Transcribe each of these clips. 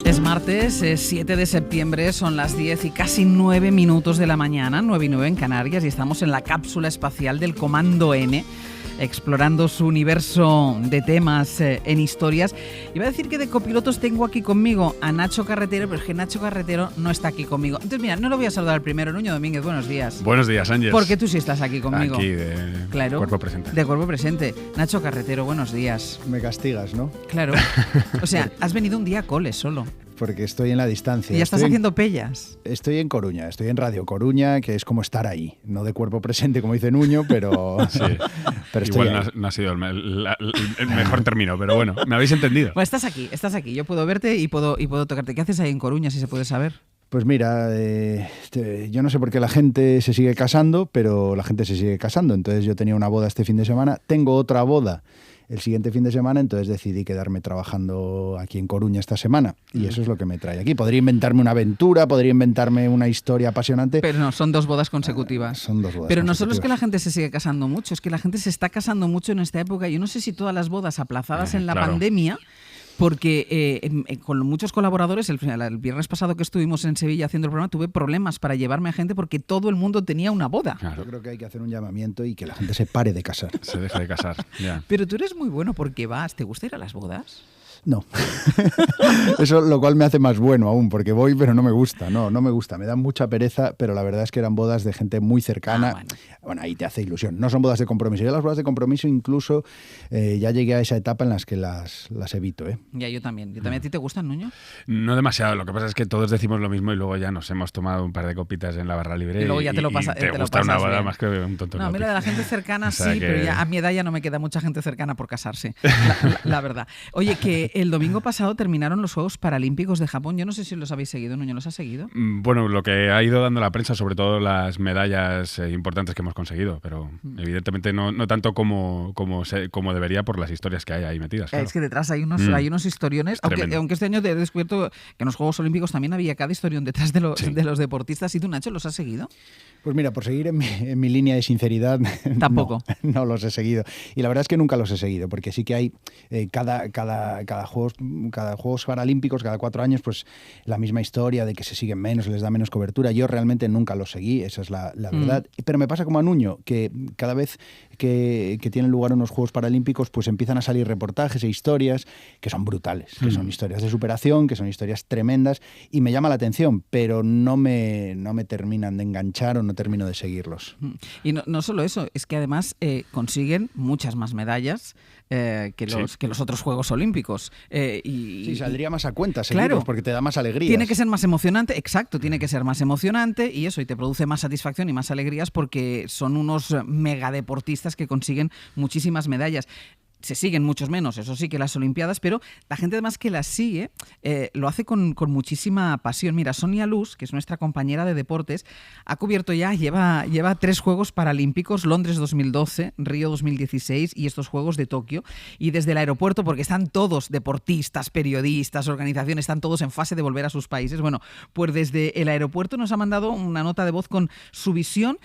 Es martes, es 7 de septiembre, son las 10 y casi 9 minutos de la mañana, 9 y 9 en Canarias, y estamos en la cápsula espacial del Comando N, explorando su universo de temas en historias. Iba a decir que de copilotos tengo aquí conmigo a Nacho Carretero, pero es que Nacho Carretero no está aquí conmigo. Entonces, mira, no lo voy a saludar primero. Nuño Domínguez, buenos días. Buenos días, Ángel. Porque tú sí estás aquí conmigo. Aquí, de cuerpo presente. De cuerpo presente. Nacho Carretero, buenos días. Me castigas, ¿no? Claro. O sea, has venido un día a cole solo. Porque estoy en la distancia. Y ya estás haciendo pellas. Estoy en Coruña, estoy en Radio Coruña, que es como estar ahí. No de cuerpo presente, como dice Nuño, pero... Sí. pero igual no ha sido el mejor término, pero bueno, me habéis entendido. Pues estás aquí. Yo puedo verte y puedo tocarte. ¿Qué haces ahí en Coruña, si se puede saber? Pues mira, yo no sé por qué la gente se sigue casando, pero la gente se sigue casando. Entonces yo tenía una boda este fin de semana, tengo otra boda el siguiente fin de semana, entonces decidí quedarme trabajando aquí en Coruña esta semana. Y eso es lo que me trae aquí. Podría inventarme una aventura, podría inventarme una historia apasionante. Pero no, son 2 bodas consecutivas. Son 2 bodas Pero no consecutivas. solo es que la gente se sigue casando mucho, es que la gente se está casando mucho en esta época. Yo no sé si todas las bodas aplazadas en la pandemia... Porque con muchos colaboradores, el viernes pasado que estuvimos en Sevilla haciendo el programa, tuve problemas para llevarme a gente porque todo el mundo tenía una boda. Claro. Yo creo que hay que hacer un llamamiento y que la gente se pare de casar. Se deje de casar, ya. Pero tú eres muy bueno porque vas. ¿Te gusta ir a las bodas? No. Eso lo cual me hace más bueno aún, porque voy pero no me gusta, no me gusta, me da mucha pereza, pero la verdad es que eran bodas de gente muy cercana. Bueno, ahí te hace ilusión. No son bodas de compromiso. Yo las bodas de compromiso incluso ya llegué a esa etapa en las que las evito. Ya, yo también. ¿A ti te gustan, Nuño? No demasiado. Lo que pasa es que todos decimos lo mismo y luego ya nos hemos tomado un par de copitas en la barra libre. Y luego ya te lo pasas. Te gusta una boda bien. Más que un tonto. No, mira, de la gente cercana sí, pero ya a mi edad ya no me queda mucha gente cercana por casarse, la verdad. Oye, que el domingo pasado terminaron los Juegos Paralímpicos de Japón. Yo no sé si los habéis seguido, Nuño, ¿los has seguido? Bueno, lo que ha ido dando la prensa, sobre todo las medallas importantes que hemos conseguido, pero evidentemente no tanto como debería por las historias que hay ahí metidas. Claro. Es que detrás hay unos historiones, aunque este año he descubierto que en los Juegos Olímpicos también había cada historión detrás de los deportistas. ¿Y tú, Nacho, los has seguido? Pues mira, por seguir en mi línea de sinceridad, tampoco. No los he seguido. Y la verdad es que nunca los he seguido, porque sí que hay cada Juegos Paralímpicos, cada 4 años, pues la misma historia de que se siguen menos, les da menos cobertura. Yo realmente nunca los seguí, esa es la verdad. Pero me pasa como a Nuño, que cada vez que tienen lugar unos Juegos Paralímpicos, pues empiezan a salir reportajes e historias que son brutales, que son historias de superación, que son historias tremendas, y me llama la atención, pero no me terminan de enganchar o no termino de seguirlos. Y no solo eso, es que además consiguen muchas más medallas que los otros Juegos Olímpicos. Sí, saldría más a cuenta seguirlos, claro, porque te da más alegría. Tiene que ser más emocionante, exacto, tiene que ser más emocionante y te produce más satisfacción y más alegrías porque son unos megadeportistas que consiguen muchísimas medallas. Se siguen muchos menos, eso sí, que las Olimpiadas, pero la gente además que las sigue lo hace con muchísima pasión. Mira, Sonia Luz, que es nuestra compañera de deportes, ha cubierto lleva 3 Juegos Paralímpicos, Londres 2012, Río 2016 y estos Juegos de Tokio. Y desde el aeropuerto, porque están todos deportistas, periodistas, organizaciones, están todos en fase de volver a sus países. Bueno, pues desde el aeropuerto nos ha mandado una nota de voz con su visión,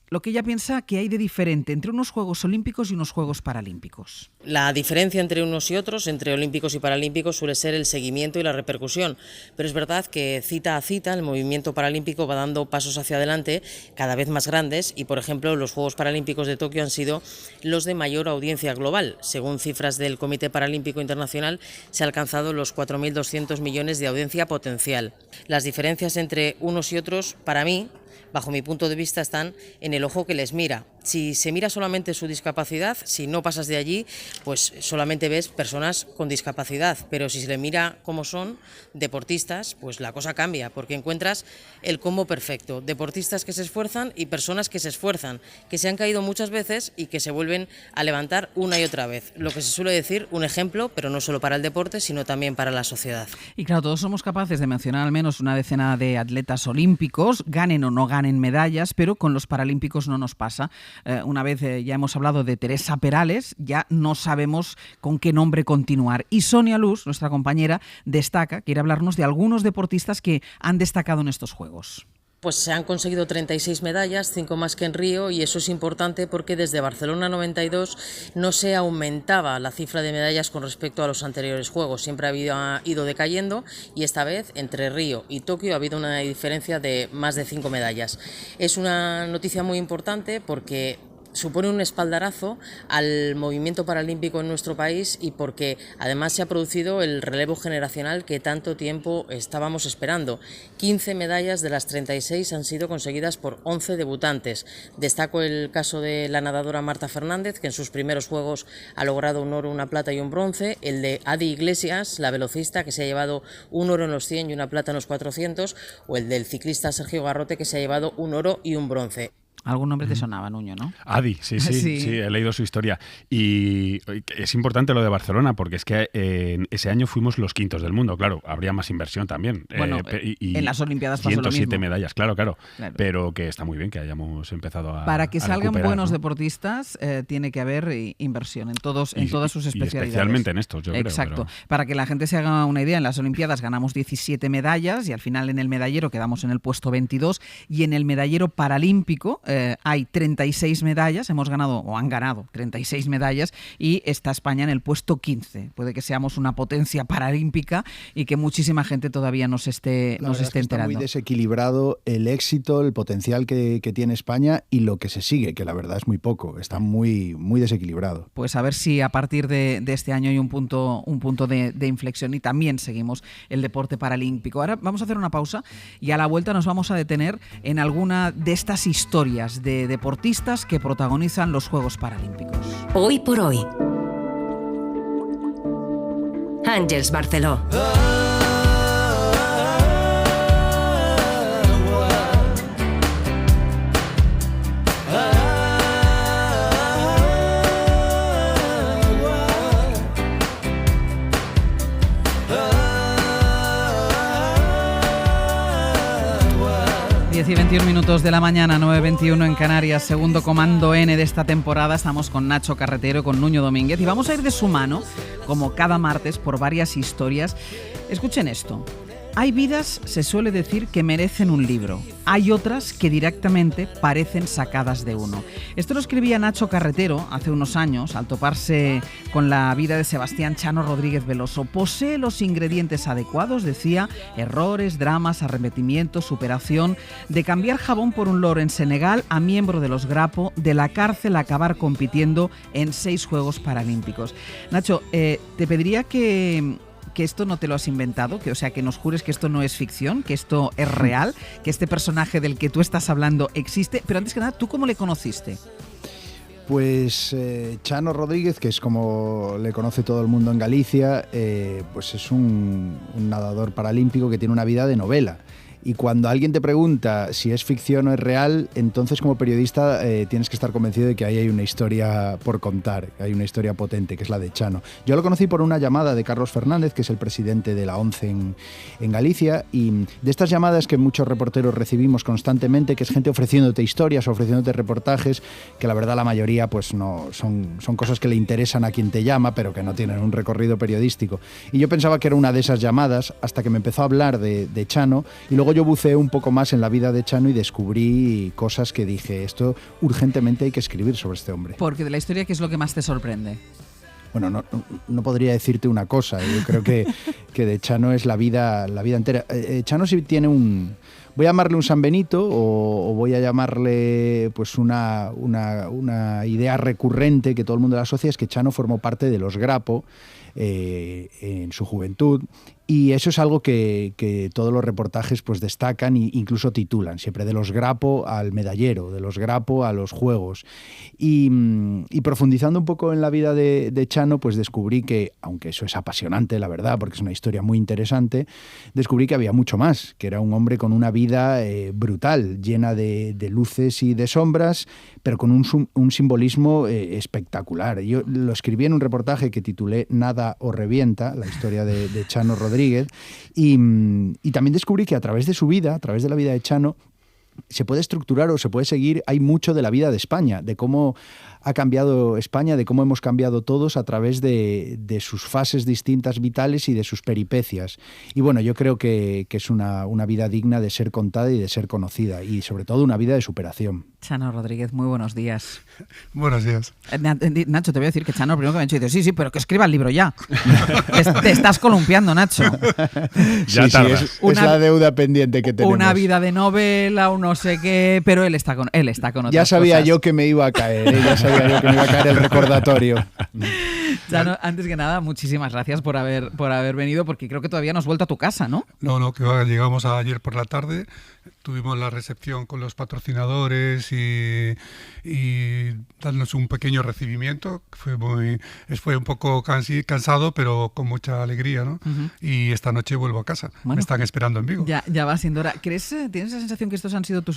lo que ella piensa que hay de diferente entre unos Juegos Olímpicos y unos Juegos Paralímpicos. La diferencia entre unos y otros, entre olímpicos y paralímpicos, suele ser el seguimiento y la repercusión, pero es verdad que cita a cita el movimiento paralímpico va dando pasos hacia adelante cada vez más grandes y, por ejemplo, los Juegos Paralímpicos de Tokio han sido los de mayor audiencia global. Según cifras del Comité Paralímpico Internacional, se ha alcanzado los 4.200 millones de audiencia potencial. Las diferencias entre unos y otros, para mí, bajo mi punto de vista, están en el ojo que les mira. Si se mira solamente su discapacidad, si no pasas de allí, pues solamente ves personas con discapacidad, pero si se le mira como son deportistas, pues la cosa cambia, porque encuentras el combo perfecto, deportistas que se esfuerzan y personas que se esfuerzan, que se han caído muchas veces y que se vuelven a levantar una y otra vez. Lo que se suele decir, un ejemplo, pero no solo para el deporte, sino también para la sociedad. Y claro, todos somos capaces de mencionar al menos una decena de atletas olímpicos, ganen o no ganen medallas, pero con los paralímpicos no nos pasa. Una vez ya hemos hablado de Teresa Perales, ya no sabemos con qué nombre continuar. Y Sonia Luz, nuestra compañera, quiere hablarnos de algunos deportistas que han destacado en estos Juegos. Pues se han conseguido 36 medallas, 5 más que en Río, y eso es importante porque desde Barcelona 92 no se aumentaba la cifra de medallas con respecto a los anteriores Juegos, siempre ha ido decayendo, y esta vez entre Río y Tokio ha habido una diferencia de más de 5 medallas. Es una noticia muy importante porque supone un espaldarazo al movimiento paralímpico en nuestro país y porque además se ha producido el relevo generacional que tanto tiempo estábamos esperando. 15 medallas de las 36 han sido conseguidas por 11 debutantes. Destaco el caso de la nadadora Marta Fernández, que en sus primeros Juegos ha logrado un oro, una plata y un bronce, el de Adi Iglesias, la velocista, que se ha llevado un oro en los 100 y una plata en los 400, o el del ciclista Sergio Garrote, que se ha llevado un oro y un bronce. Algún nombre te sonaba, Nuño, ¿no? Adi, sí, he leído su historia. Y es importante lo de Barcelona, porque es que ese año fuimos los quintos del mundo. Claro, habría más inversión también. Bueno, en las Olimpiadas pasó lo mismo. 107 medallas, claro. Pero que está muy bien que hayamos empezado a Para que salgan recuperar, buenos ¿no? deportistas, tiene que haber inversión en todas sus especialidades. Y especialmente en estos, yo creo. Exacto. Para que la gente se haga una idea, en las Olimpiadas ganamos 17 medallas y al final en el medallero quedamos en el puesto 22, y en el medallero paralímpico hay 36 medallas, hemos ganado o han ganado 36 medallas y está España en el puesto 15. Puede que seamos una potencia paralímpica y que muchísima gente todavía nos esté enterando. Está muy desequilibrado el éxito, el potencial que tiene España y lo que se sigue, que la verdad es muy poco. Está muy, muy desequilibrado. Pues a ver si a partir de este año hay un punto de inflexión y también seguimos el deporte paralímpico. Ahora vamos a hacer una pausa y a la vuelta nos vamos a detener en alguna de estas historias de deportistas que protagonizan los Juegos Paralímpicos. Hoy por hoy. Àngels Barceló. 10 y 21 minutos de la mañana, 9:21 en Canarias, segundo Comando N de esta temporada. Estamos con Nacho Carretero, con Nuño Domínguez y vamos a ir de su mano, como cada martes, por varias historias. Escuchen esto. Hay vidas, se suele decir, que merecen un libro. Hay otras que directamente parecen sacadas de uno. Esto lo escribía Nacho Carretero hace unos años, al toparse con la vida de Sebastián Chano Rodríguez Veloso. Posee los ingredientes adecuados, decía: errores, dramas, arrepentimientos, superación, de cambiar jabón por un loro en Senegal a miembro de los Grapo, de la cárcel a acabar compitiendo en 6 Juegos Paralímpicos. Nacho, te pediría que esto no te lo has inventado, que nos jures que esto no es ficción, que esto es real, que este personaje del que tú estás hablando existe. Pero antes que nada, ¿tú cómo le conociste? Pues Chano Rodríguez, que es como le conoce todo el mundo en Galicia, pues es un nadador paralímpico que tiene una vida de novela. Y cuando alguien te pregunta si es ficción o es real, entonces como periodista tienes que estar convencido de que ahí hay una historia por contar, hay una historia potente, que es la de Chano. Yo lo conocí por una llamada de Carlos Fernández, que es el presidente de la ONCE en Galicia, y de estas llamadas que muchos reporteros recibimos constantemente, que es gente ofreciéndote historias, ofreciéndote reportajes, que la verdad la mayoría pues no son cosas que le interesan a quien te llama, pero que no tienen un recorrido periodístico. Y yo pensaba que era una de esas llamadas, hasta que me empezó a hablar de Chano, y luego yo buceé un poco más en la vida de Chano y descubrí cosas que dije, esto urgentemente hay que escribir sobre este hombre. Porque de la historia, ¿qué es lo que más te sorprende? Bueno, no podría decirte una cosa. Yo creo que de Chano es la vida entera. Chano sí tiene voy a llamarle un San Benito o voy a llamarle pues una idea recurrente que todo el mundo le asocia, es que Chano formó parte de los Grapo en su juventud. Y eso es algo que todos los reportajes pues destacan e incluso titulan, siempre de los Grapo al medallero, de los Grapo a los Juegos. Y profundizando un poco en la vida de Chano, pues descubrí que, aunque eso es apasionante, la verdad, porque es una historia muy interesante, descubrí que había mucho más, que era un hombre con una vida brutal, llena de luces y de sombras, pero con un simbolismo espectacular. Yo lo escribí en un reportaje que titulé Nada o revienta, la historia de Chano Rodríguez, y también descubrí que a través de su vida, a través de la vida de Chano, se puede estructurar o se puede seguir, hay mucho de la vida de España, de cómo ha cambiado España, de cómo hemos cambiado todos a través de sus fases distintas vitales y de sus peripecias. Y bueno, yo creo que es una vida digna de ser contada y de ser conocida, y sobre todo una vida de superación. Chano Rodríguez, muy buenos días. Buenos días. Nacho, te voy a decir que Chano, lo primero que me ha dicho, dice, sí, pero que escriba el libro ya. Te estás columpiando, Nacho. Ya tardas. Es la deuda pendiente que tenemos. Una vida de novela, un no sé qué, pero él está con otras Ya sabía cosas. yo que me iba a caer, ya sabía yo que me iba a caer el recordatorio. Chano, antes que nada, muchísimas gracias por haber venido, porque creo que todavía no has vuelto a tu casa, ¿no? No, que llegamos ayer por la tarde, tuvimos la recepción con los patrocinadores y darnos un pequeño recibimiento. Fue un poco cansado, pero con mucha alegría, ¿no? Uh-huh. Y esta noche vuelvo a casa. Bueno, me están esperando en Vigo. Ya va siendo hora. ¿Tienes la sensación que estos han sido tu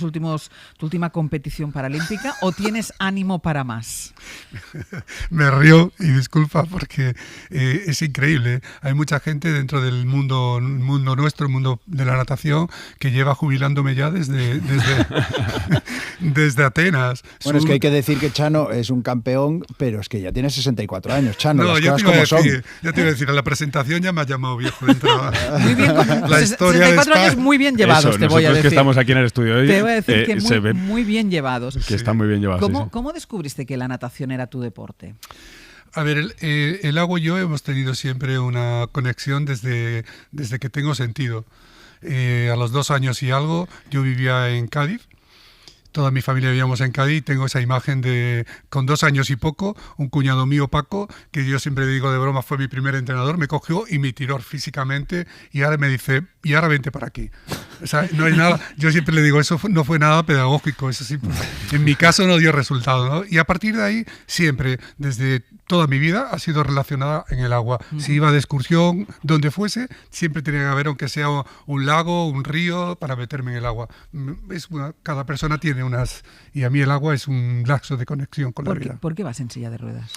última competición paralímpica o tienes ánimo para más? Me río y disculpa porque es increíble. Hay mucha gente dentro del mundo nuestro, el mundo de la natación, que lleva jubilándome ya desde Atenas. Bueno, es que hay que decir que Chano es un campeón, pero es que ya tiene 64 años, Chano, No, las yo cosas como son. Ya te iba a decir, a la presentación ya me has llamado viejo dentro. Muy bien, La historia 64 de años muy bien llevados, te voy a nosotros decir. que estamos aquí en el estudio hoy, Te voy a decir que se ve muy bien llevados. que están muy bien llevados. sí. ¿Cómo descubriste que la natación era tu deporte? A ver, el agua y yo hemos tenido siempre una conexión desde que tengo sentido. A los 2 años y algo yo vivía en Cádiz. Toda mi familia vivíamos en Cádiz. Tengo esa imagen de, con 2 años y poco, un cuñado mío, Paco, que yo siempre digo de broma, fue mi primer entrenador, me cogió y me tiró físicamente y ahora me dice, y ahora vente para aquí. O sea, no hay nada, yo siempre le digo, eso no fue nada pedagógico, eso sí, en mi caso no dio resultado, ¿no? Y a partir de ahí, siempre, desde toda mi vida, ha sido relacionada en el agua. Si iba de excursión, donde fuese, siempre tenía que haber, aunque sea un lago, un río, para meterme en el agua. Cada persona tiene unas, y a mí el agua es un lazo de conexión con la vida. ¿Por qué vas en silla de ruedas?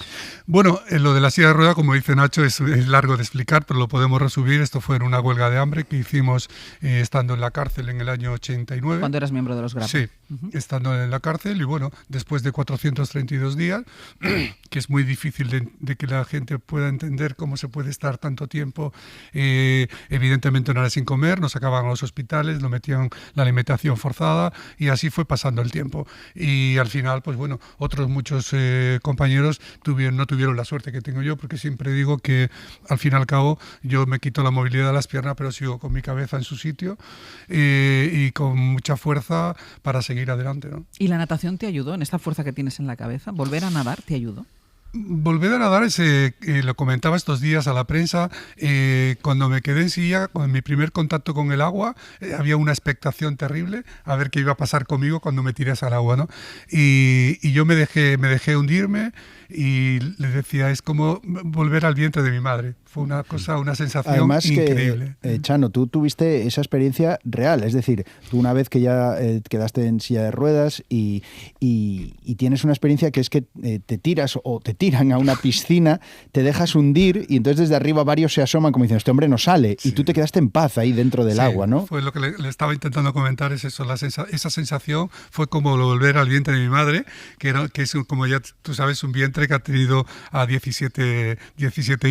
Bueno, lo de la silla de ruedas, como dice Nacho, es largo de explicar, pero lo podemos resumir. Esto fue en una huelga de hambre que hicimos estando en la cárcel en el año 89. Cuando eras miembro de los GRAPO. Sí, estando en la cárcel, y bueno, después de 432 días, que es muy difícil de que la gente pueda entender cómo se puede estar tanto tiempo, evidentemente una hora sin comer, nos sacaban a los hospitales, nos metían la alimentación forzada, y así fue pasando el tiempo. Y al final, pues bueno, otros muchos compañeros no tuvieron la suerte que tengo yo, porque siempre digo que al fin y al cabo yo me quito la movilidad de las piernas, pero sigo con mi cabeza en su sitio y con mucha fuerza para seguir adelante, ¿no? ¿Y la natación te ayudó en esta fuerza que tienes en la cabeza? ¿Volver a nadar te ayudó? Volver a nadar, lo comentaba estos días a la prensa, cuando me quedé en silla, con mi primer contacto con el agua, había una expectación terrible a ver qué iba a pasar conmigo cuando me tirase al agua, ¿no? Y yo me dejé hundirme y le decía, es como volver al vientre de mi madre. Fue una cosa, una sensación Además increíble. Que, Chano, tú tuviste esa experiencia real, es decir, tú una vez que ya quedaste en silla de ruedas y tienes una experiencia que es que te tiras o te tiran a una piscina, te dejas hundir y entonces desde arriba varios se asoman como diciendo, este hombre no sale, y tú te quedaste en paz ahí dentro del agua, ¿no? Fue lo que le estaba intentando comentar, es eso, esa sensación fue como volver al vientre de mi madre, que es, como ya tú sabes, un vientre que ha tenido a 17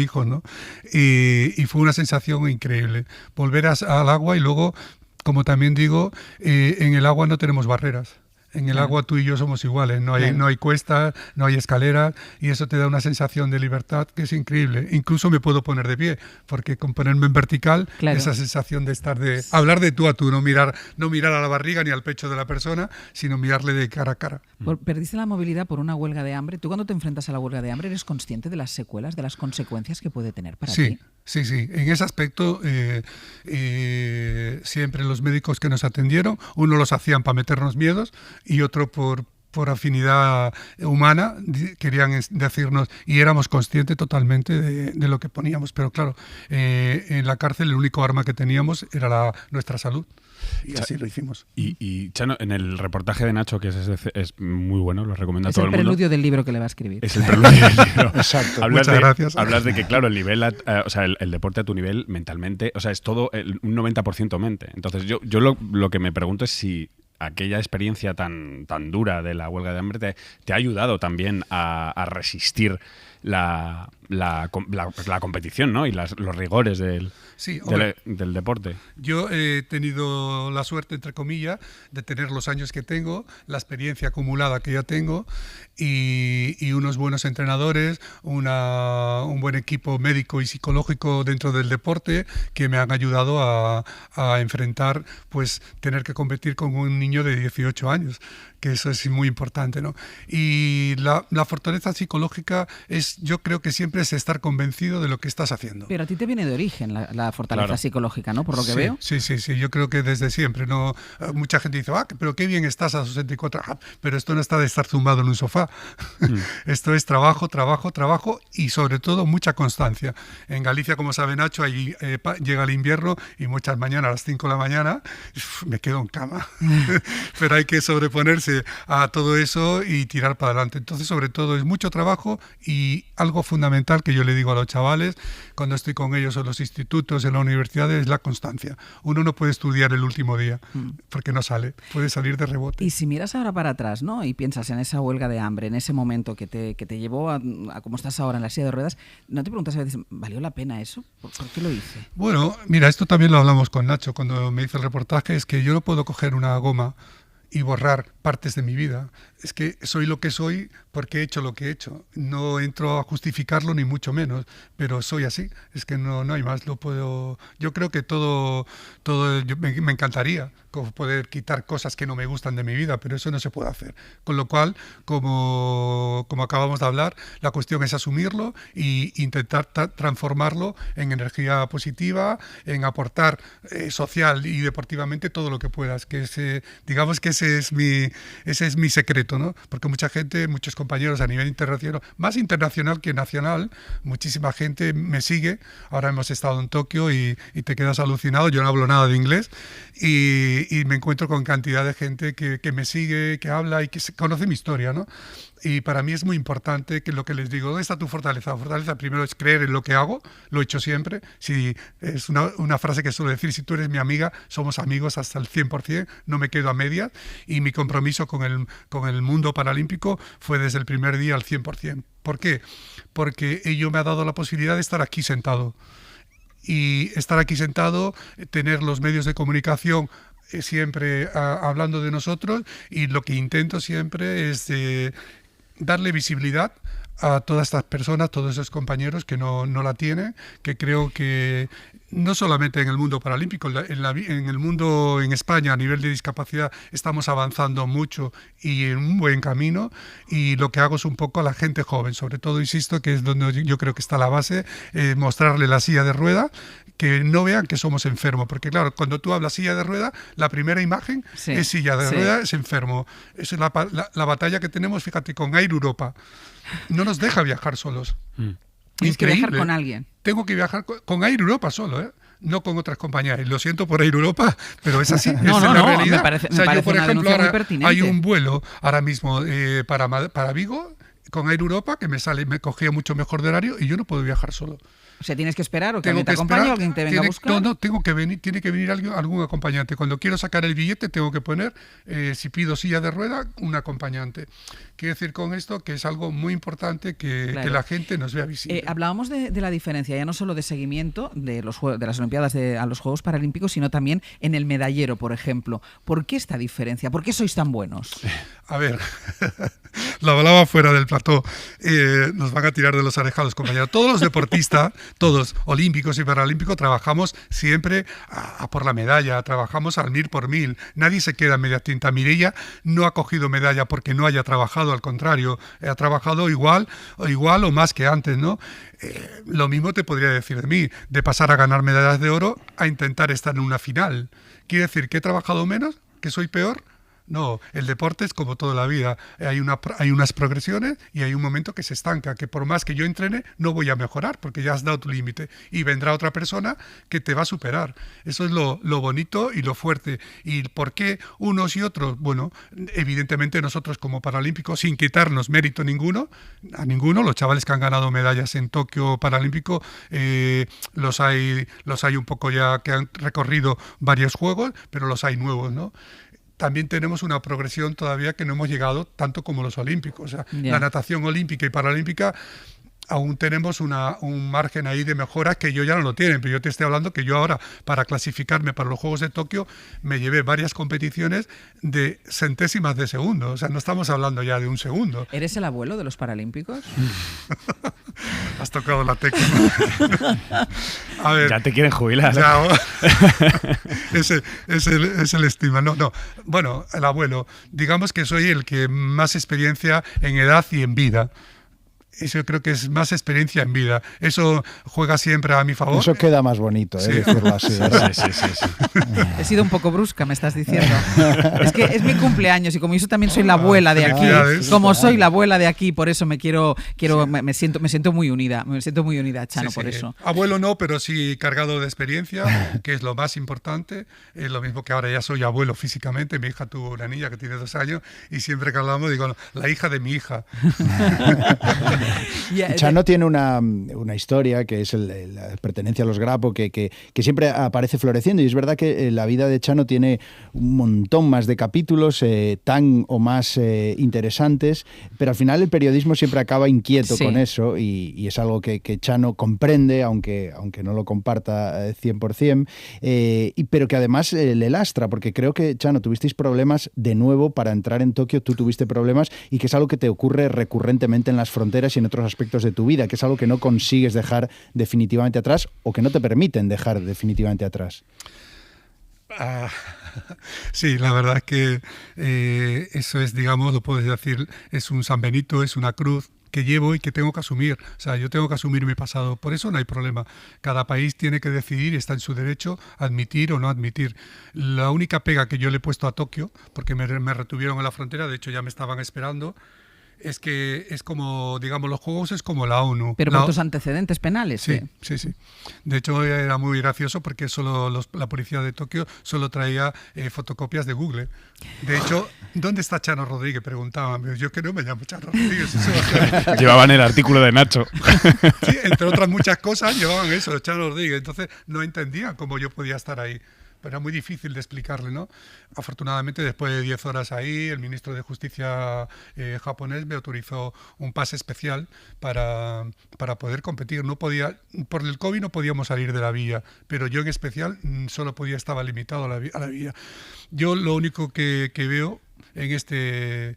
hijos, ¿no? Y fue una sensación increíble. Volver al agua y luego, como también digo, en el agua no tenemos barreras. En el agua tú y yo somos iguales, no hay cuestas, no hay escaleras, y eso te da una sensación de libertad que es increíble. Incluso me puedo poner de pie, porque con ponerme en vertical, esa sensación de hablar de tú a tú, no mirar a la barriga ni al pecho de la persona, sino mirarle de cara a cara. Perdiste la movilidad por una huelga de hambre. ¿Tú cuando te enfrentas a la huelga de hambre eres consciente de las secuelas, de las consecuencias que puede tener para ti? Sí. En ese aspecto siempre los médicos que nos atendieron, uno los hacían para meternos miedos y otro por afinidad humana querían decirnos, y éramos conscientes totalmente de lo que poníamos, pero claro, en la cárcel el único arma que teníamos era nuestra salud. Y así lo hicimos. Y Chano, en el reportaje de Nacho, que es muy bueno, lo recomiendo a todo el mundo. Es el preludio del libro que le va a escribir. Es el preludio del libro. Exacto. Muchas gracias. Hablas de que, claro, el nivel, o sea, el deporte a tu nivel mentalmente, o sea, es todo un 90% mente. Entonces, yo lo que me pregunto es si aquella experiencia tan dura de la huelga de hambre te ha ayudado también a resistir la competición, ¿no? Y los rigores del deporte. Yo he tenido la suerte, entre comillas, de tener los años que tengo, la experiencia acumulada que ya tengo y unos buenos entrenadores, un buen equipo médico y psicológico dentro del deporte que me han ayudado a enfrentar, pues, tener que competir con un niño de 18 años, que eso es muy importante, ¿no? Y la fortaleza psicológica yo creo que siempre es estar convencido de lo que estás haciendo. Pero a ti te viene de origen la fortaleza psicológica, ¿no? Por lo que veo. Sí, yo creo que desde siempre. No, mucha gente dice, pero qué bien estás a 64. Pero esto no está de estar zumbado en un sofá. Esto es trabajo y sobre todo mucha constancia. En Galicia, como sabe Nacho, ahí llega el invierno y muchas mañanas a las 5 de la mañana me quedo en cama. Pero hay que sobreponerse a todo eso y tirar para adelante. Entonces, sobre todo, es mucho trabajo y algo fundamental que yo le digo a los chavales cuando estoy con ellos en los institutos, en la universidad, es la constancia. Uno no puede estudiar el último día porque no sale, puede salir de rebote. Y si miras ahora para atrás, ¿no? Y piensas en esa huelga de hambre, en ese momento que te llevó a cómo estás ahora en la silla de ruedas, ¿no te preguntas a veces, ¿valió la pena eso? ¿Por qué lo hice? Bueno, mira, esto también lo hablamos con Nacho cuando me hizo el reportaje, es que yo no puedo coger una goma y borrar partes de mi vida. Es que soy lo que soy porque he hecho lo que he hecho. No entro a justificarlo ni mucho menos, pero soy así. Es que no hay más. Yo creo que todo me encantaría poder quitar cosas que no me gustan de mi vida, pero eso no se puede hacer. Con lo cual, como acabamos de hablar, la cuestión es asumirlo e intentar transformarlo en energía positiva, en aportar social y deportivamente todo lo que puedas. Digamos que ese es mi secreto, ¿no? Porque mucha gente, muchos compañeros a nivel internacional, más internacional que nacional, muchísima gente me sigue. Ahora hemos estado en Tokio y te quedas alucinado. Yo no hablo nada de inglés y me encuentro con cantidad de gente que me sigue, que habla y que conoce mi historia, ¿no? Y para mí es muy importante que lo que les digo, ¿dónde está tu fortaleza? La fortaleza primero es creer en lo que hago, lo he hecho siempre. Si es una frase que suelo decir, si tú eres mi amiga, somos amigos hasta el 100%, no me quedo a medias. Y mi compromiso con el mundo paralímpico fue desde el primer día al 100%. ¿Por qué? Porque ello me ha dado la posibilidad de estar aquí sentado. Y estar aquí sentado, tener los medios de comunicación siempre hablando de nosotros, y lo que intento siempre es darle visibilidad a todas estas personas, todos esos compañeros que no la tienen, que creo que no solamente en el mundo paralímpico, en el mundo en España a nivel de discapacidad estamos avanzando mucho y en un buen camino, y lo que hago es un poco a la gente joven, sobre todo, insisto, que es donde yo creo que está la base, mostrarle la silla de rueda, que no vean que somos enfermos, porque claro, cuando tú hablas silla de rueda, la primera imagen es silla de rueda, es enfermo. Esa es la batalla que tenemos, fíjate, con Air Europa. No nos deja viajar solos. Tienes que viajar con alguien. Tengo que viajar con Air Europa solo, no con otras compañías. Y lo siento por Air Europa, pero es así. No, es la realidad. Me parece yo, por ejemplo, ahora muy pertinente. Hay un vuelo ahora mismo para Vigo con Air Europa que me cogía mucho mejor de horario y yo no puedo viajar solo. O sea, tienes que esperar o que alguien te acompañe o alguien te venga a buscar. No, tiene que venir algún acompañante. Cuando quiero sacar el billete tengo que poner, si pido silla de rueda, un acompañante. Quiero decir con esto que es algo muy importante que la gente nos vea visible. Hablábamos de la diferencia, ya no solo de seguimiento de las Olimpiadas a los Juegos Paralímpicos, sino también en el medallero, por ejemplo. ¿Por qué esta diferencia? ¿Por qué sois tan buenos? A ver, lo hablaba fuera del plató. Nos van a tirar de los orejas, compañeros. Todos los deportistas, todos, olímpicos y paralímpicos, trabajamos siempre a por la medalla, trabajamos al 1000 por 1000. Nadie se queda en media tinta. Mireia no ha cogido medalla porque no haya trabajado, al contrario, ha trabajado igual o más que antes, ¿no? Lo mismo te podría decir de mí, de pasar a ganar medallas de oro a intentar estar en una final. ¿Quiere decir que he trabajado menos? ¿Que soy peor? No, el deporte es como toda la vida, hay unas progresiones y hay un momento que se estanca, que por más que yo entrene no voy a mejorar porque ya has dado tu límite y vendrá otra persona que te va a superar. Eso es lo bonito y lo fuerte. ¿Y por qué unos y otros? Bueno, evidentemente nosotros como paralímpicos, sin quitarnos mérito a ninguno, los chavales que han ganado medallas en Tokio Paralímpico, los hay un poco ya que han recorrido varios juegos, pero los hay nuevos, ¿no? también tenemos una progresión todavía que no hemos llegado tanto como los olímpicos. O sea, la natación olímpica y paralímpica aún tenemos un margen ahí de mejora que ellos ya no lo tienen, pero yo te estoy hablando que yo ahora, para clasificarme para los Juegos de Tokio, me llevé varias competiciones de centésimas de segundo, o sea, no estamos hablando ya de un segundo. ¿Eres el abuelo de los paralímpicos? Has tocado la tecla. A ver, ya te quieren jubilar. Ya, es el estima. No. Bueno, el abuelo. Digamos que soy el que más experiencia en edad y en vida. Eso yo creo que es más experiencia en vida. Eso juega siempre a mi favor. Eso queda más bonito, sí. Decirlo así, ¿verdad? Sí. He sido un poco brusca, me estás diciendo. Es que es mi cumpleaños y como yo también soy la abuela de aquí, como soy la abuela de aquí, por eso me siento muy unida. Me siento muy unida a Chano por eso. Abuelo no, pero sí cargado de experiencia, que es lo más importante. Es lo mismo que ahora ya soy abuelo físicamente. Mi hija tuvo una niña que tiene 2 años y siempre que hablamos digo, la hija de mi hija. Chano tiene una historia que es la pertenencia a los Grapo, que siempre aparece floreciendo, y es verdad que la vida de Chano tiene un montón más de capítulos tan o más interesantes, pero al final el periodismo siempre acaba inquieto con eso, y es algo que Chano comprende, aunque no lo comparta 100%, pero que además le lastra, porque creo que, Chano, tuvisteis problemas de nuevo para entrar en Tokio, tú tuviste problemas, y que es algo que te ocurre recurrentemente en las fronteras y en otros aspectos de tu vida, que es algo que no consigues dejar definitivamente atrás o que no te permiten dejar definitivamente atrás. Sí, la verdad es que eso es, digamos, lo puedes decir, es un San Benito, es una cruz que llevo y que tengo que asumir. O sea, yo tengo que asumir mi pasado. Por eso no hay problema. Cada país tiene que decidir y está en su derecho a admitir o no admitir. La única pega que yo le he puesto a Tokio, porque me retuvieron en la frontera, de hecho ya me estaban esperando, es que es como, digamos, los Juegos es como la ONU. ¿Pero por tus antecedentes penales? Sí. De hecho, era muy gracioso porque solo la policía de Tokio solo traía fotocopias de Google. De hecho, ¿dónde está Chano Rodríguez? Preguntaban. Yo que no me llamo Chano Rodríguez. Llevaban el artículo de Nacho. Sí, entre otras muchas cosas, llevaban eso, Chano Rodríguez. Entonces, no entendían cómo yo podía estar ahí. Pero era muy difícil de explicarle, ¿no? Afortunadamente, después de 10 horas ahí, el ministro de Justicia japonés me autorizó un pase especial para poder competir. No podía, por el COVID no podíamos salir de la villa, pero yo en especial estaba limitado a la villa. Yo lo único que veo en este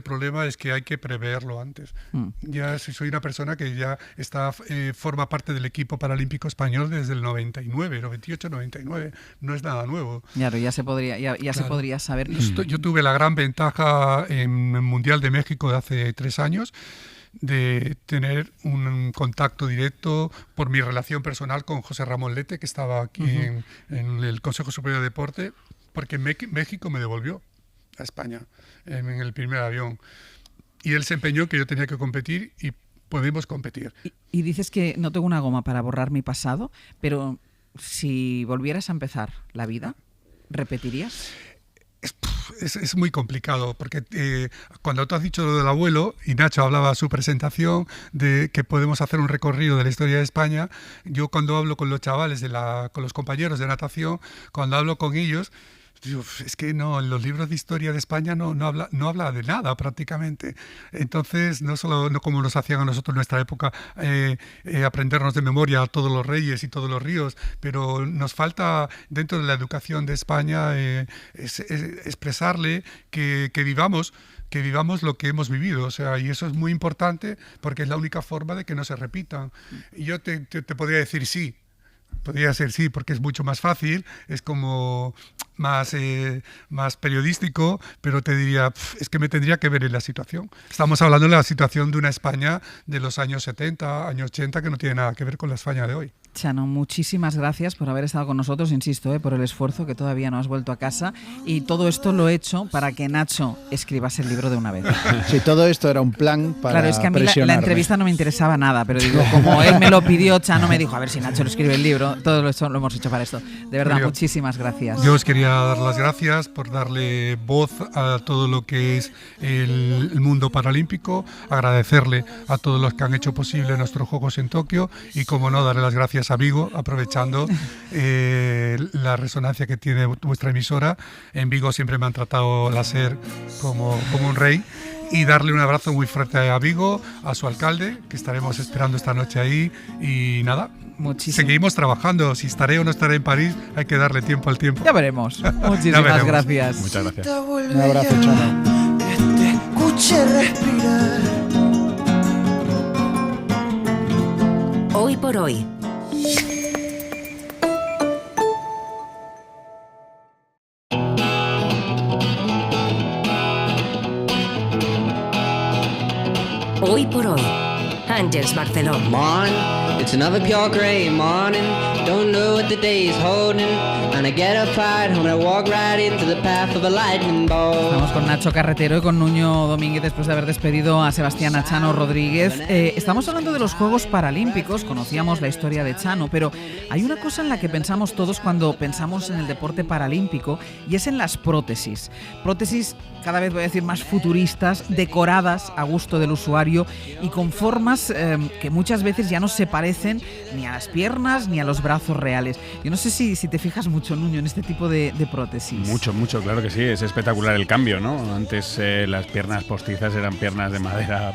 problema es que hay que preverlo antes. Ya soy una persona que ya forma parte del equipo paralímpico español desde el 98-99. No es nada nuevo. Claro, ya se podría saber. Yo tuve la gran ventaja en el Mundial de México de hace 3 años de tener un contacto directo por mi relación personal con José Ramón Lete, que estaba aquí en el Consejo Superior de Deporte, porque México me devolvió a España en el primer avión, y él se empeñó que yo tenía que competir y pudimos competir. Y dices que no tengo una goma para borrar mi pasado, pero si volvieras a empezar la vida, ¿repetirías? Es muy complicado, porque cuando tú has dicho lo del abuelo, y Nacho hablaba en su presentación de que podemos hacer un recorrido de la historia de España, yo cuando hablo con los chavales, con los compañeros de natación, cuando hablo con ellos, es que no, en los libros de historia de España no habla de nada prácticamente. Entonces, no como nos hacían a nosotros en nuestra época, aprendernos de memoria a todos los reyes y todos los ríos, pero nos falta dentro de la educación de España expresarle que vivamos lo que hemos vivido, o sea, y eso es muy importante porque es la única forma de que no se repitan. Y yo te podría decir sí. Podría ser sí, porque es mucho más fácil, es como más periodístico, pero te diría, es que me tendría que ver en la situación. Estamos hablando de la situación de una España de los años 70, años 80, que no tiene nada que ver con la España de hoy. Chano, muchísimas gracias por haber estado con nosotros, insisto, por el esfuerzo, que todavía no has vuelto a casa, y todo esto lo he hecho para que Nacho escribase el libro de una vez. Sí, todo esto era un plan para Claro, es que a mí la entrevista no me interesaba nada, pero digo, como él me lo pidió, Chano me dijo, a ver si Nacho lo escribe el libro, todo esto lo hemos hecho para esto. De verdad, muchísimas gracias. Yo os quería dar las gracias por darle voz a todo lo que es el mundo paralímpico, agradecerle a todos los que han hecho posible nuestros Juegos en Tokio y, como no, darle las gracias días a Vigo, aprovechando la resonancia que tiene vuestra emisora. En Vigo siempre me han tratado la SER como un rey. Y darle un abrazo muy fuerte a Vigo, a su alcalde, que estaremos esperando esta noche ahí. Y nada, seguimos trabajando. Si estaré o no estaré en París, hay que darle tiempo al tiempo. Ya veremos. Muchísimas gracias. Muchas gracias. Un abrazo, Chano. Que te escuche respirar. Hoy por hoy. Hoy por hoy. Àngels Barceló. Morning, it's another pure gray morning. Don't know what the day is holding. And I get up right home and I walk right into the path of a lightning bolt. Estamos con Nacho Carretero y con Nuño Domínguez después de haber despedido a Sebastián Chano Rodríguez. Estamos hablando de los Juegos Paralímpicos, conocíamos la historia de Chano, pero hay una cosa en la que pensamos todos cuando pensamos en el deporte paralímpico y es en las prótesis. Prótesis, cada vez voy a decir más futuristas, decoradas a gusto del usuario y con formas que muchas veces ya no se parecen ni a las piernas ni a los brazos reales. Yo no sé si te fijas mucho, Nuño, en este tipo de prótesis. Mucho, claro que sí. Es espectacular el cambio, ¿no? Antes las piernas postizas eran piernas de madera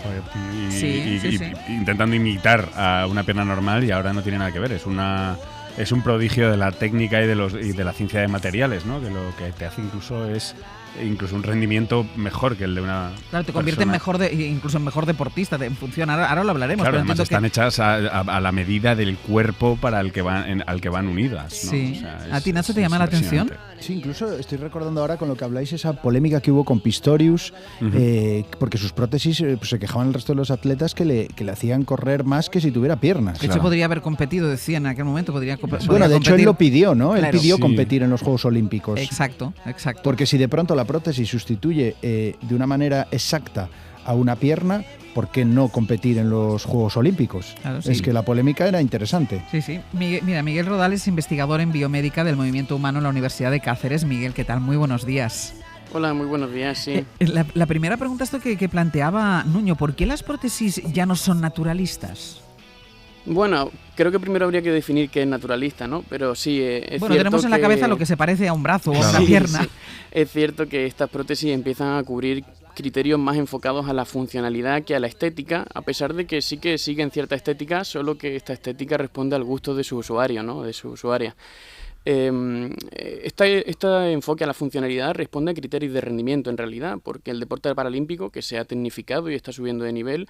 intentando imitar a una pierna normal y ahora no tiene nada que ver. Es un prodigio de la técnica y de la ciencia de materiales, ¿no? Que lo que te hace incluso es un rendimiento mejor que el de una Claro, te convierte incluso en mejor deportista, en función. Ahora lo hablaremos. Claro, pero además están hechas a la medida del cuerpo para al que van unidas, ¿no? Sí. O sea, ¿A ti, Nacho, te llama la atención? Sí, incluso estoy recordando ahora con lo que habláis esa polémica que hubo con Pistorius, porque sus prótesis pues, se quejaban el resto de los atletas que le hacían correr más que si tuviera piernas. De hecho, podría haber competido, decía en aquel momento. Bueno, de hecho, él lo pidió, ¿no? Claro. Él pidió competir en los Juegos Olímpicos. Exacto. Porque si de pronto la prótesis sustituye de una manera exacta a una pierna, ¿por qué no competir en los Juegos Olímpicos? Claro, sí. Es que la polémica era interesante. Sí. Miguel Rodal es investigador en biomédica del movimiento humano en la Universidad de Cáceres. Miguel, ¿qué tal? Muy buenos días. Hola, muy buenos días, sí. La primera pregunta es que planteaba Nuño, ¿por qué las prótesis ya no son naturalistas? Bueno, creo que primero habría que definir qué es naturalista, ¿no? Pero sí, es cierto tenemos en la cabeza lo que se parece a un brazo o a una pierna. Sí. Es cierto que estas prótesis empiezan a cubrir criterios más enfocados a la funcionalidad que a la estética, a pesar de que sí que siguen cierta estética, solo que esta estética responde al gusto de su usuario, ¿no? De su usuaria. Este enfoque a la funcionalidad responde a criterios de rendimiento en realidad, porque el deporte paralímpico, que se ha tecnificado y está subiendo de nivel,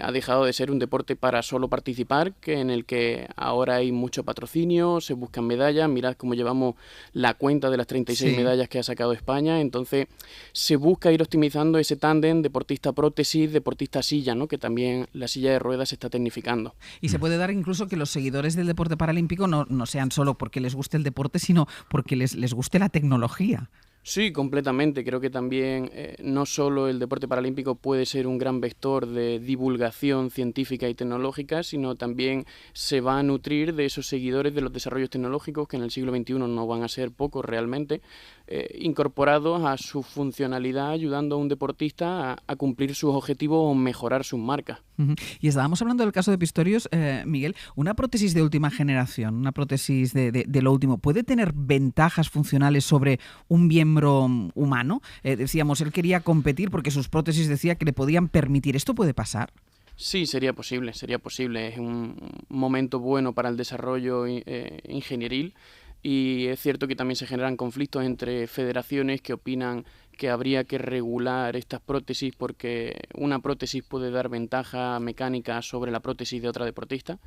ha dejado de ser un deporte para solo participar, en el que ahora hay mucho patrocinio, se buscan medallas. Mirad cómo llevamos la cuenta de las 36 medallas que ha sacado España. Entonces se busca ir optimizando ese tándem deportista-prótesis, deportista-silla, ¿no? Que también la silla de ruedas se está tecnificando. Y se puede dar incluso que los seguidores del deporte paralímpico no sean solo porque les guste el deporte, sino porque les guste la tecnología. Sí, completamente. Creo que también no solo el deporte paralímpico puede ser un gran vector de divulgación científica y tecnológica, sino también se va a nutrir de esos seguidores de los desarrollos tecnológicos que en el siglo XXI no van a ser pocos realmente, incorporados a su funcionalidad, ayudando a un deportista a cumplir sus objetivos o mejorar sus marcas. Y estábamos hablando del caso de Pistorius, Miguel. Una prótesis de última generación, una prótesis de lo último, ¿puede tener ventajas funcionales sobre un miembro humano? Decíamos, él quería competir porque sus prótesis decía que le podían permitir. ¿Esto puede pasar? Sí, sería posible. Es un momento bueno para el desarrollo ingenieril. Y es cierto que también se generan conflictos entre federaciones que opinan que habría que regular estas prótesis porque una prótesis puede dar ventaja mecánica sobre la prótesis de otra deportista.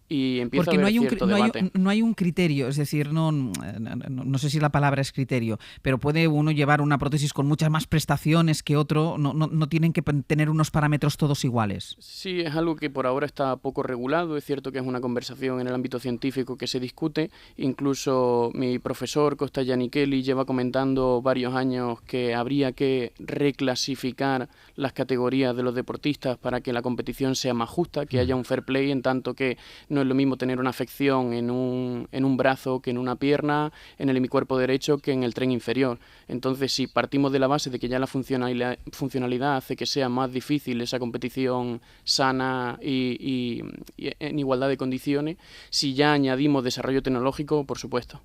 Y empieza porque a haber cierto debate. No hay un criterio, es decir, no sé si la palabra es criterio, pero puede uno llevar una prótesis con muchas más prestaciones que otro, no tienen que tener unos parámetros todos iguales. Sí, es algo que por ahora está poco regulado. Es cierto que es una conversación en el ámbito científico que se discute. Incluso mi profesor Costa Giannicheli lleva comentando varios años que habría que reclasificar las categorías de los deportistas para que la competición sea más justa, que haya un fair play, en tanto que No es lo mismo tener una afección en un brazo que en una pierna, en el hemicuerpo derecho que en el tren inferior. Entonces, si partimos de la base de que ya la funcionalidad hace que sea más difícil esa competición sana y en igualdad de condiciones, si ya añadimos desarrollo tecnológico, por supuesto.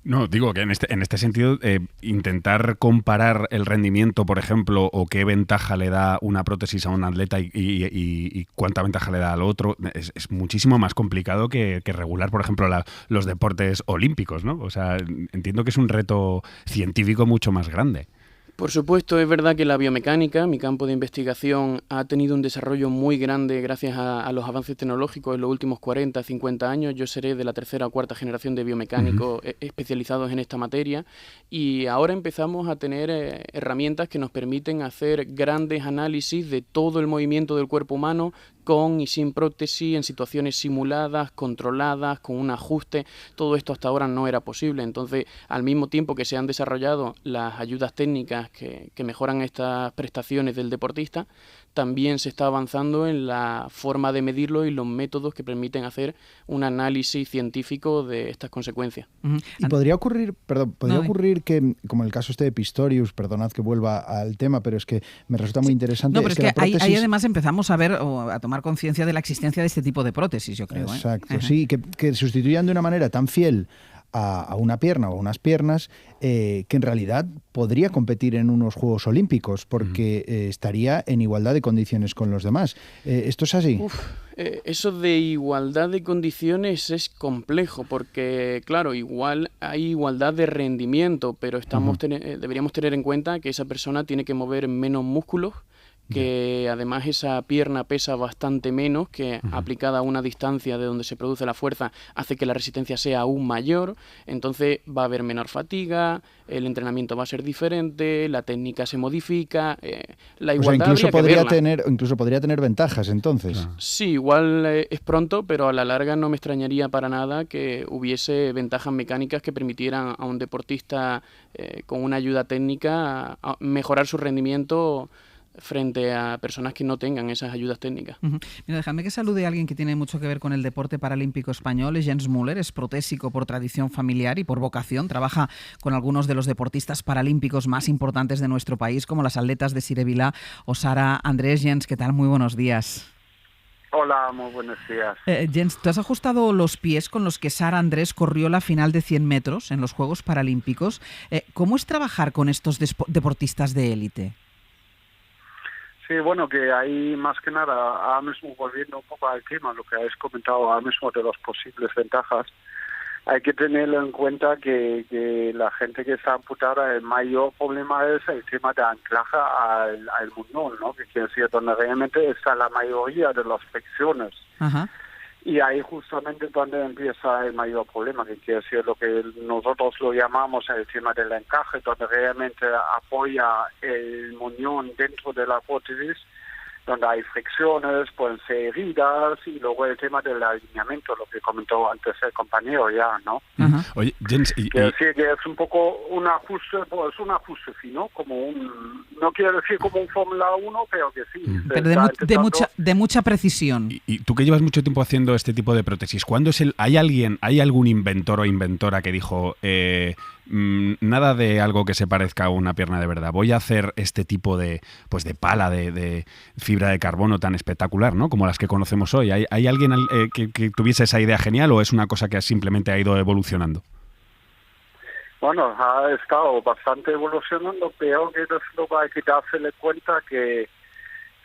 No, digo que en este sentido, intentar comparar el rendimiento, por ejemplo, o qué ventaja le da una prótesis a un atleta y cuánta ventaja le da al otro, es muchísimo más complicado que regular, por ejemplo, los deportes olímpicos, ¿no? O sea, entiendo que es un reto científico mucho más grande. Por supuesto, es verdad que la biomecánica, mi campo de investigación, ha tenido un desarrollo muy grande gracias a los avances tecnológicos en los últimos 40, 50 años. Yo seré de la tercera o cuarta generación de biomecánicos especializados en esta materia y ahora empezamos a tener herramientas que nos permiten hacer grandes análisis de todo el movimiento del cuerpo humano con y sin prótesis, en situaciones simuladas, controladas, con un ajuste. Todo esto hasta ahora no era posible. Entonces, al mismo tiempo que se han desarrollado las ayudas técnicas que mejoran estas prestaciones del deportista, también se está avanzando en la forma de medirlo y los métodos que permiten hacer un análisis científico de estas consecuencias. Y podría ocurrir que, como el caso este de Pistorius, perdonad que vuelva al tema, pero es que me resulta muy interesante. No, pero es que ahí además empezamos a ver o a tomar conciencia de la existencia de este tipo de prótesis, yo creo. Exacto, sí, que sustituyan de una manera tan fiel a una pierna o a unas piernas que en realidad podría competir en unos Juegos Olímpicos porque estaría en igualdad de condiciones con los demás. ¿Esto es así? Eso de igualdad de condiciones es complejo porque, claro, igual hay igualdad de rendimiento, pero deberíamos tener en cuenta que esa persona tiene que mover menos músculos, que además esa pierna pesa bastante menos, que aplicada a una distancia de donde se produce la fuerza hace que la resistencia sea aún mayor, entonces va a haber menor fatiga, el entrenamiento va a ser diferente, la técnica se modifica, la igualdad incluso podría tener ventajas entonces. Sí, igual es pronto, pero a la larga no me extrañaría para nada que hubiese ventajas mecánicas que permitieran a un deportista con una ayuda técnica a mejorar su rendimiento frente a personas que no tengan esas ayudas técnicas. Mira, déjame que salude a alguien que tiene mucho que ver con el deporte paralímpico español. Es Jens Müller, es protésico por tradición familiar y por vocación. Trabaja con algunos de los deportistas paralímpicos más importantes de nuestro país, como las atletas de Sire Vilà o Sara Andrés. Jens, ¿qué tal? Muy buenos días. Hola, muy buenos días. Jens, ¿tú has ajustado los pies con los que Sara Andrés corrió la final de 100 metros en los Juegos Paralímpicos? ¿Cómo es trabajar con estos deportistas de élite? Sí, bueno, que ahí más que nada, ahora mismo volviendo un poco al tema, lo que habéis comentado ahora mismo de las posibles ventajas, hay que tener en cuenta que la gente que está amputada, el mayor problema es el tema de anclaje al muñón, ¿no? Que quiere decir donde realmente está la mayoría de las flexiones. Ajá. Y ahí justamente donde empieza el mayor problema, que quiere decir lo que nosotros lo llamamos el tema del encaje, donde realmente apoya el muñón dentro de la prótesis, donde hay fricciones, pueden ser heridas, y luego el tema del alineamiento, lo que comentó antes el compañero ya, ¿no? Oye, Jens, quiere decir que es un poco un ajuste, pues un ajuste fino, no quiero decir como un Fórmula 1, pero que sí. Pero de mucha precisión. Y tú que llevas mucho tiempo haciendo este tipo de prótesis, ¿cuándo hay algún inventor o inventora que dijo nada de algo que se parezca a una pierna de verdad, voy a hacer este tipo de pala de fibra de carbono tan espectacular, ¿no? Como las que conocemos hoy? ¿Hay alguien que tuviese esa idea genial o es una cosa que simplemente ha ido evolucionando? Bueno, ha estado bastante evolucionando, pero que luego hay que dársele cuenta que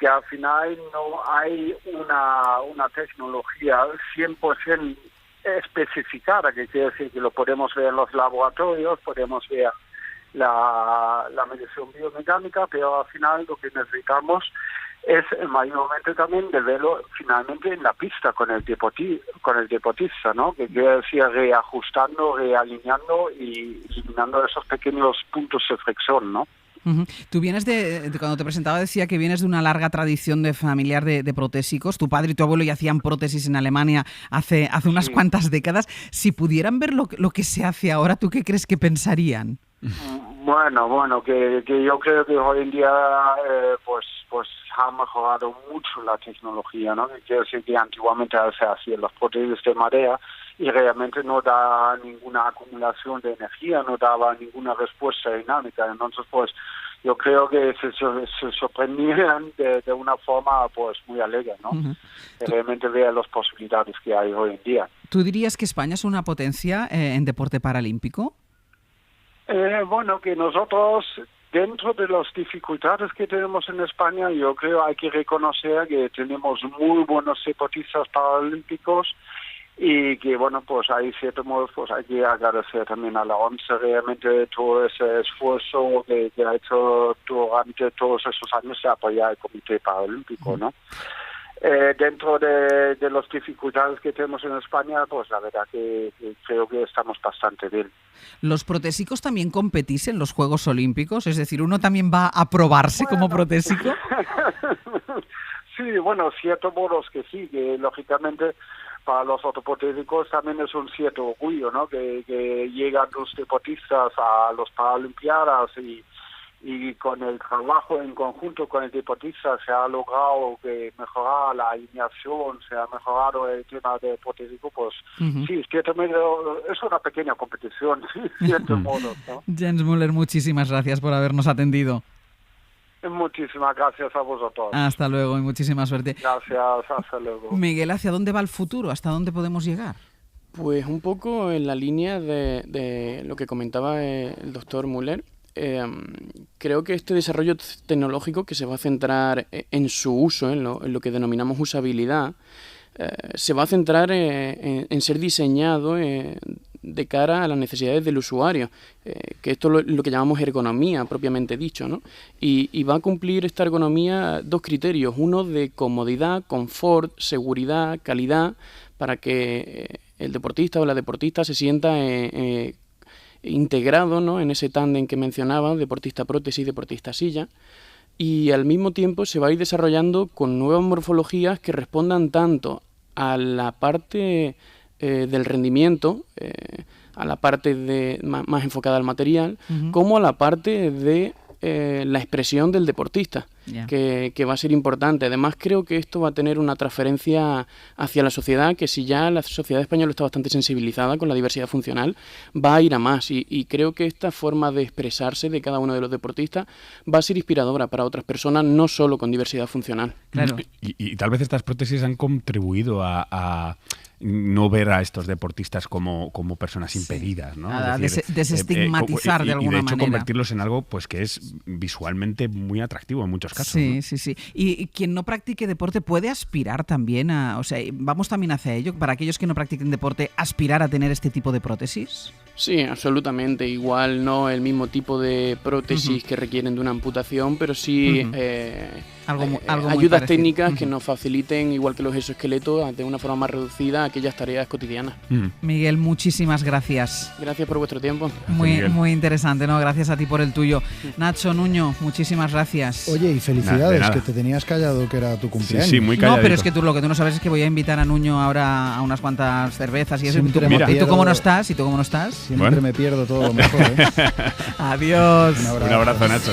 al final no hay una tecnología 100% especificada, que quiere decir que lo podemos ver en los laboratorios, podemos ver la medición biomecánica, pero al final lo que necesitamos es mayormente también de verlo finalmente en la pista con el deportista, ¿no? Que quiere decir reajustando, realineando y eliminando esos pequeños puntos de fricción, ¿no? Tú vienes cuando te presentaba decía que vienes de una larga tradición de familiar de protésicos. Tu padre y tu abuelo ya hacían prótesis en Alemania hace unas cuantas décadas. Si pudieran ver lo que se hace ahora, ¿tú qué crees que pensarían? Bueno, que yo creo que hoy en día pues ha mejorado mucho la tecnología, ¿no? Quiero decir que antiguamente se hacían las prótesis de madera y realmente no da ninguna acumulación de energía, no daba ninguna respuesta dinámica. Entonces, pues yo creo que se sorprendían de una forma pues muy alegre, ¿no? Uh-huh. Que realmente vean las posibilidades que hay hoy en día. ¿Tú dirías que España es una potencia en deporte paralímpico? Bueno, que nosotros, dentro de las dificultades que tenemos en España, yo creo hay que reconocer que tenemos muy buenos deportistas paralímpicos y que, bueno, pues hay cierto modo, pues hay que agradecer también a la OMS realmente todo ese esfuerzo que ha hecho durante todos esos años de apoyar el Comité Paralímpico, ¿no? Dentro de las dificultades que tenemos en España, pues la verdad que creo que estamos bastante bien. ¿Los protésicos también competís en los Juegos Olímpicos? Es decir, ¿uno también va a probarse como protésico? Sí, bueno, cierto modo es que sí, que lógicamente para los ortopotésicos también es un cierto orgullo, ¿no? Que llegan los deportistas a los Paralimpiadas y con el trabajo en conjunto con el deportista se ha logrado mejorar la alineación, se ha mejorado el tema de protésico, pues sí, ciertamente es una pequeña competición, de cierto modo, ¿no? Jens Müller, muchísimas gracias por habernos atendido. Muchísimas gracias a vosotros. Hasta luego y muchísima suerte. Gracias, hasta luego. Miguel, ¿hacia dónde va el futuro? ¿Hasta dónde podemos llegar? Pues un poco en la línea de lo que comentaba el doctor Müller. Creo que este desarrollo tecnológico que se va a centrar en su uso, en lo que denominamos usabilidad, se va a centrar en ser diseñado de cara a las necesidades del usuario, que esto es lo que llamamos ergonomía propiamente dicho, ¿no? Y va a cumplir esta ergonomía dos criterios, uno de comodidad, confort, seguridad, calidad, para que el deportista o la deportista se sienta integrado, ¿no?, en ese tándem que mencionaba, deportista prótesis, deportista silla, y al mismo tiempo se va a ir desarrollando con nuevas morfologías que respondan tanto a la parte del rendimiento, a la parte más enfocada al material, como a la parte de la expresión del deportista, que va a ser importante. Además, creo que esto va a tener una transferencia hacia la sociedad, que si ya la sociedad española está bastante sensibilizada con la diversidad funcional, va a ir a más. Y creo que esta forma de expresarse de cada uno de los deportistas va a ser inspiradora para otras personas, no solo con diversidad funcional. Claro. Y tal vez estas prótesis han contribuido a no ver a estos deportistas como personas impedidas, ¿no? Es decir, desestigmatizar de alguna manera. Y de hecho convertirlos en algo pues que es visualmente muy atractivo en muchos casos. Sí, ¿no? sí. Y quien no practique deporte puede aspirar también a... O sea, vamos también hacia ello, para aquellos que no practiquen deporte, aspirar a tener este tipo de prótesis. Sí, absolutamente. Igual no el mismo tipo de prótesis que requieren de una amputación, pero sí algo ayudas técnicas que nos faciliten, igual que los exoesqueletos, de una forma más reducida aquellas tareas cotidianas. Miguel, muchísimas gracias. Gracias por vuestro tiempo. Muy interesante, ¿no? Gracias a ti por el tuyo. Nacho, Nuño, muchísimas gracias. Oye, y felicidades, que te tenías callado que era tu cumpleaños. Sí, muy calladito. No, pero es que lo que tú no sabes es que voy a invitar a Nuño ahora a unas cuantas cervezas y eso. ¿Y tú cómo no estás? Siempre me pierdo todo lo mejor, ¿eh? Adiós. Un abrazo, Nacho.